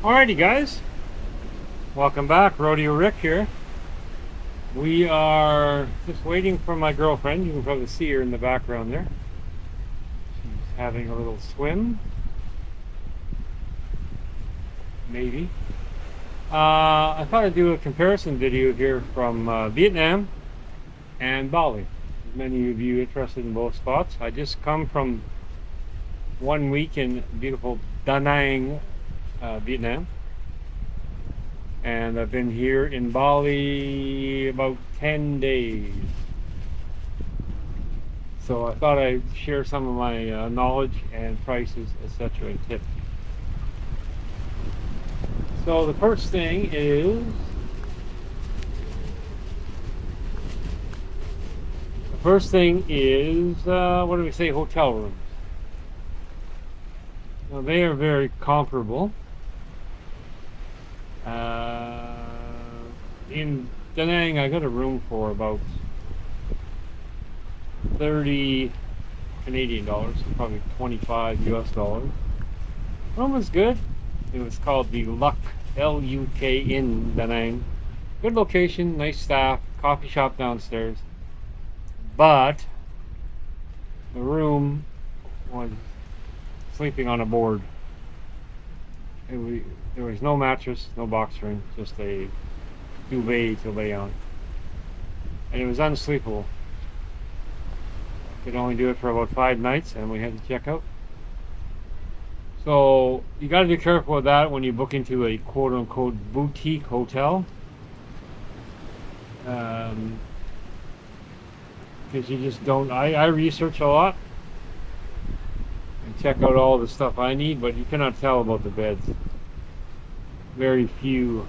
Alrighty guys, welcome back. Rodeo Rick here. We are just waiting for my girlfriend. You can probably see her in the background there. She's having a little swim. Maybe. I thought I'd do a comparison video here from Vietnam and Bali. Many of you interested in both spots. I just come from 1 week in beautiful Da Nang, Vietnam. And I've been here in Bali about 10 days. So I thought I'd share some of my knowledge and prices, etc. and tips. So the first thing is what do we say, hotel rooms. Now they are very comparable. In Da Nang, I got a room for about 30 Canadian dollars, probably 25 US dollars. Room was good. It was called the Luck, L-U-K in Da Nang. Good location, nice staff, coffee shop downstairs. But the room was sleeping on a board. There was no mattress, no box spring, just a duvet to lay on. And it was unsleepable. Could only do it for about 5 nights and we had to check out. So you got to be careful with that when you book into a quote-unquote boutique hotel. Because you just don't, I research a lot and check out all the stuff I need, but you cannot tell about the beds. Very few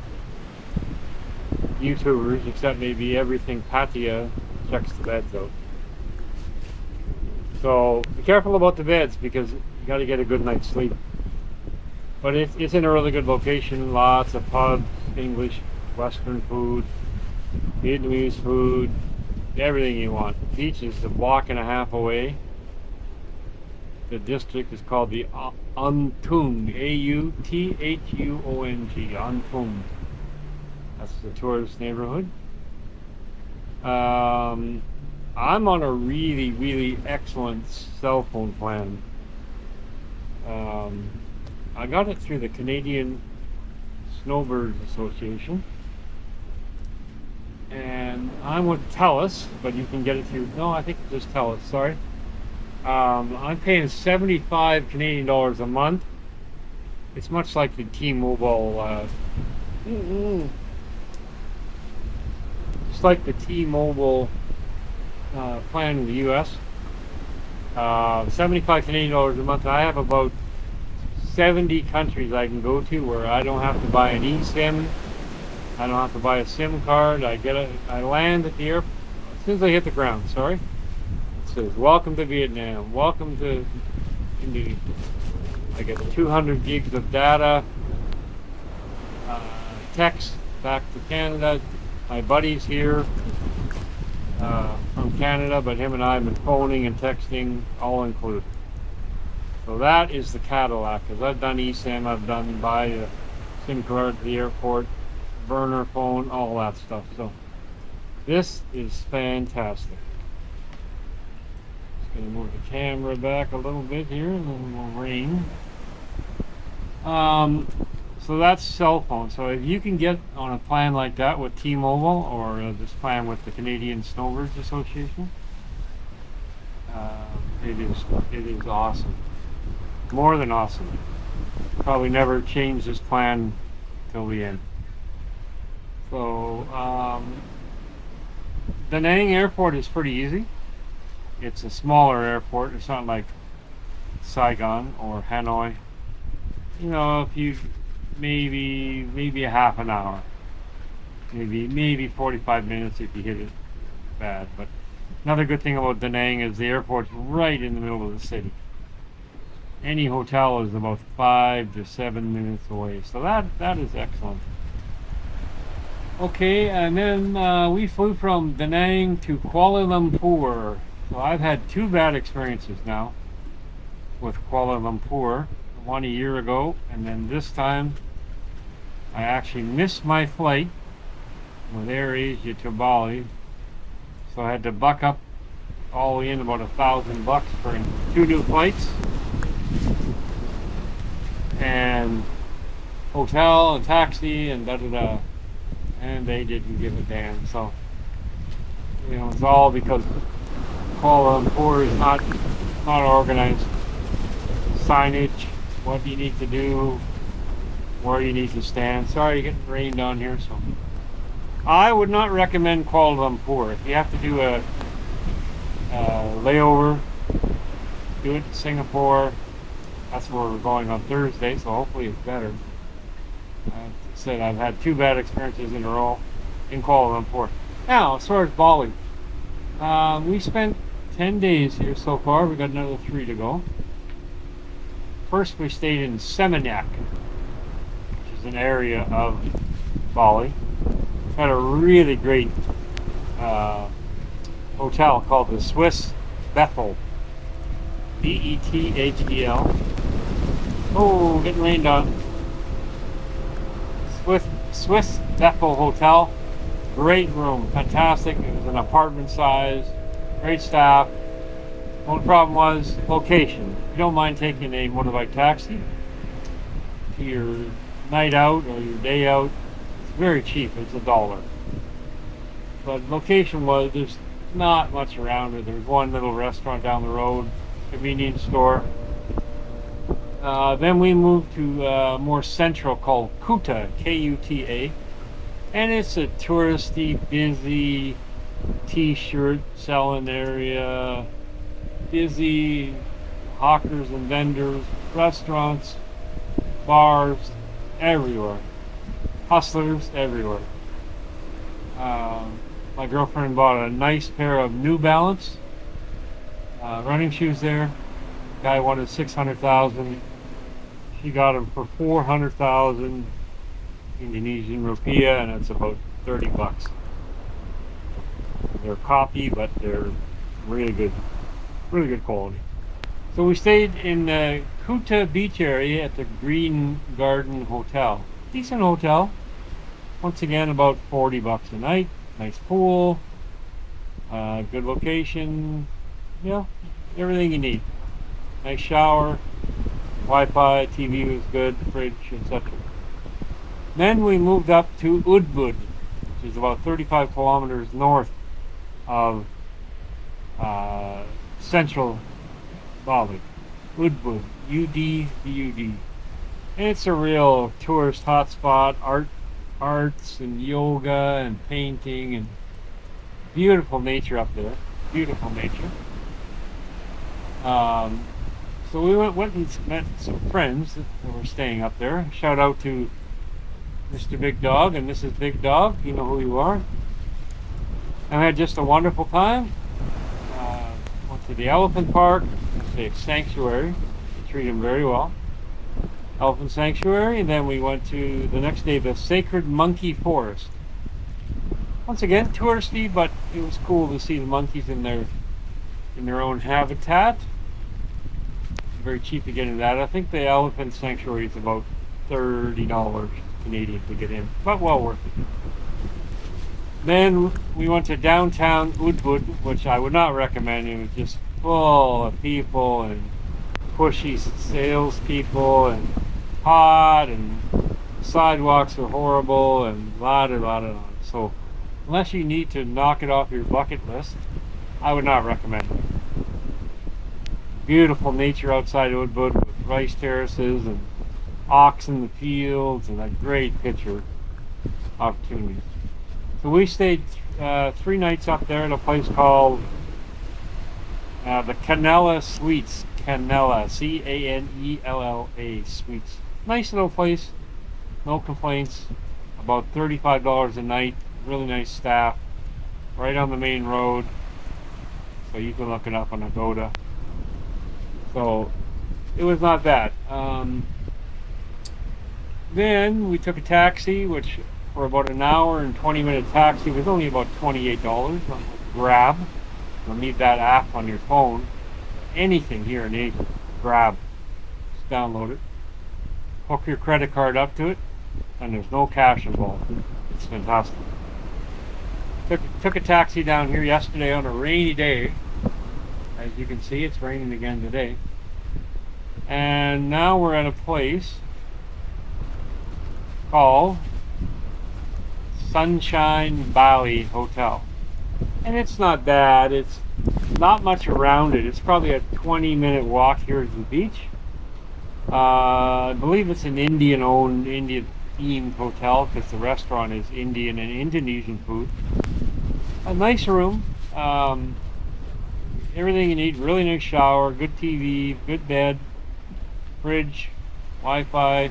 YouTubers, except maybe Everything Patia, checks the beds out. So be careful about the beds because you got to get a good night's sleep. But it's in a really good location. Lots of pubs, English, Western food, Vietnamese food, everything you want. The beach is a block and a half away. The district is called the An Thung, A-U-T-H-U-O-N-G, An Thung. That's the tourist neighborhood. I'm on a really, really excellent cell phone plan. I got it through the Canadian Snowbirds Association. And I'm with TELUS, but you can get it through, no, I think it's just TELUS, sorry. I'm paying 75 Canadian dollars a month. It's much like the T-Mobile, it's like the T-Mobile plan in the US. 75 Canadian dollars a month. I have about 70 countries I can go to where I don't have to buy an eSIM. I don't have to buy a SIM card. I land at the airport as soon as I hit the ground, sorry. It says, welcome to Vietnam, welcome to Indonesia. I get 200 gigs of data, text back to Canada. My buddy's here from Canada, but him and I have been phoning and texting, all included. So that is the Cadillac, because I've done eSIM, I've done buy a SIM card at the airport, burner phone, all that stuff. So this is fantastic. Just going to move the camera back a little bit here, and then we'll rain. So that's cell phone. So if you can get on a plan like that with T-Mobile or this plan with the Canadian Snowbirds Association, it is awesome. More than awesome. Probably never change this plan till the end. So Da Nang Airport is pretty easy. It's a smaller airport. It's not like Saigon or Hanoi. You know, if you maybe a half an hour, maybe 45 minutes if you hit it bad. But another good thing about Da Nang is the airport's right in the middle of the city. Any hotel is about 5 to 7 minutes away, so that is excellent. Okay, and then we flew from Da Nang to Kuala Lumpur. So I've had 2 bad experiences now with Kuala Lumpur. One a year ago, and then this time I actually missed my flight with AirAsia to Bali, so I had to buck up all the way in about $1,000 for 2 new flights and hotel and taxi and da da da, and they didn't give a damn. So it's all because Kuala Lumpur is not organized. Signage, what you need to do, where you need to stand. Sorry, you're getting rain down here, so I would not recommend Kuala Lumpur. If you have to do a layover, do it in Singapore. That's where we're going on Thursday, so hopefully it's better. I said I've had 2 bad experiences in a row in Kuala Lumpur. Now, as far as Bali, we spent 10 days here so far. We got another 3 to go. First, we stayed in Seminyak, which is an area of Bali. Had a really great hotel called the Swiss Bethel. Bethel. Oh, getting rained on. Swiss Bethel Hotel. Great room, fantastic. It was an apartment size, great staff. Only problem was location. If you don't mind taking a motorbike taxi to your night out or your day out, it's very cheap. It's $1. But location was, there's not much around it. There's one little restaurant down the road, convenience store. Then we moved to more central called Kuta, Kuta, and it's a touristy, busy t-shirt selling area, busy hawkers and vendors, restaurants, bars, everywhere, hustlers everywhere. My girlfriend bought a nice pair of New Balance running shoes there. Guy wanted 600,000. She got them for 400,000 Indonesian rupiah, and it's about $30. They're copy, but they're really good quality. So we stayed in the Kuta beach area at the Green Garden Hotel. Decent hotel. Once again, about $40 a night. Nice pool, good location. Everything you need. Nice shower, Wi-Fi, TV was good, fridge, etc. Then we moved up to Ubud, which is about 35 kilometers north of central Bali. Ubud, U-D-B-U-D. And it's a real tourist hotspot, arts and yoga and painting and beautiful nature up there. Beautiful nature. So we went and met some friends that were staying up there. Shout out to Mr. Big Dog and Mrs. Big Dog. You know who you are. And I had just a wonderful time. Went to the elephant park, the sanctuary. They treat them very well. Elephant sanctuary, and then we went to the next day the Sacred Monkey Forest. Once again, touristy, but it was cool to see the monkeys in their own habitat. Very cheap to get in that. I think the elephant sanctuary is about $30 Canadian to get in, but well worth it. Then we went to downtown Ubud, which I would not recommend. It was just full of people and pushy salespeople and hot, and sidewalks are horrible, and la. So unless you need to knock it off your bucket list, I would not recommend it. Beautiful nature outside Ubud with rice terraces and ox in the fields and a great picture opportunity. So we stayed 3 nights up there at a place called the Canella Suites. Canella, C-A-N-E-L-L-A Suites. Nice little place, no complaints. About $35 a night, really nice staff, right on the main road, so you can look it up on Agoda. So it was not bad. Then we took a taxi, which for about an hour and 20-minute taxi was only about $28 on Grab. You'll need that app on your phone. Anything here in Asia, Grab. Just download it. Hook your credit card up to it. and there's no cash involved. It's fantastic. Took a taxi down here yesterday on a rainy day. As you can see, it's raining again today. And now we're at a place called Sunshine Bali Hotel. And it's not bad. It's not much around it. It's probably a 20-minute walk here to the beach. I believe it's an Indian-owned, Indian-themed hotel because the restaurant is Indian and Indonesian food. A nice room. Everything you need. Really nice shower, good TV, good bed, fridge, Wi-Fi.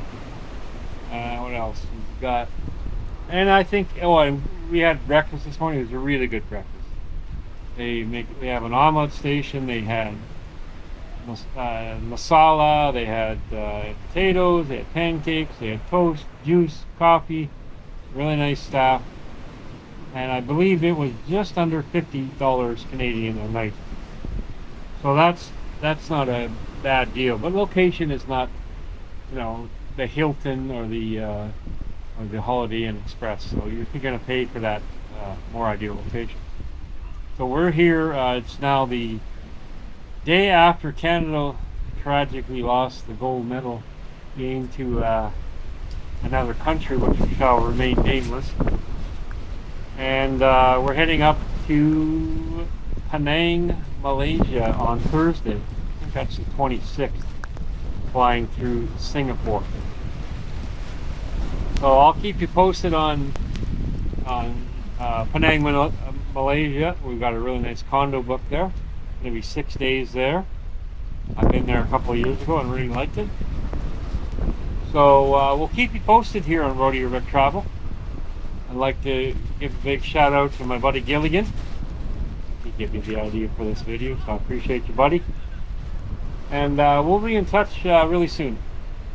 What else we've got? And I think, and we had breakfast this morning. It was a really good breakfast. They have an omelet station. They had masala. They had potatoes. They had pancakes. They had toast, juice, coffee. Really nice staff. And I believe it was just under $50 Canadian a night. So that's not a bad deal. But location is not, the Hilton or the Holiday Inn Express. So you're going to pay for that more ideal location. So we're here. It's now the day after Canada tragically lost the gold medal game to another country, which shall remain nameless. And we're heading up to Penang, Malaysia on Thursday. I think that's the 26th, flying through Singapore. So I'll keep you posted on Penang, Malaysia. We've got a really nice condo booked there. Going to be 6 days there. I've been there a couple of years ago and really liked it. So we'll keep you posted here on Rodeo Rick Travel. I'd like to give a big shout out to my buddy Gilligan. He gave me the idea for this video, so I appreciate you, buddy. And we'll be in touch really soon.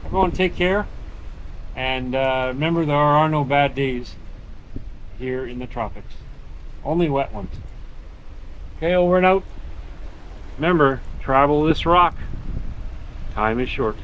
Everyone take care. And remember, there are no bad days here in the tropics. Only wet ones. Okay, over and out. Remember, travel this rock. Time is short.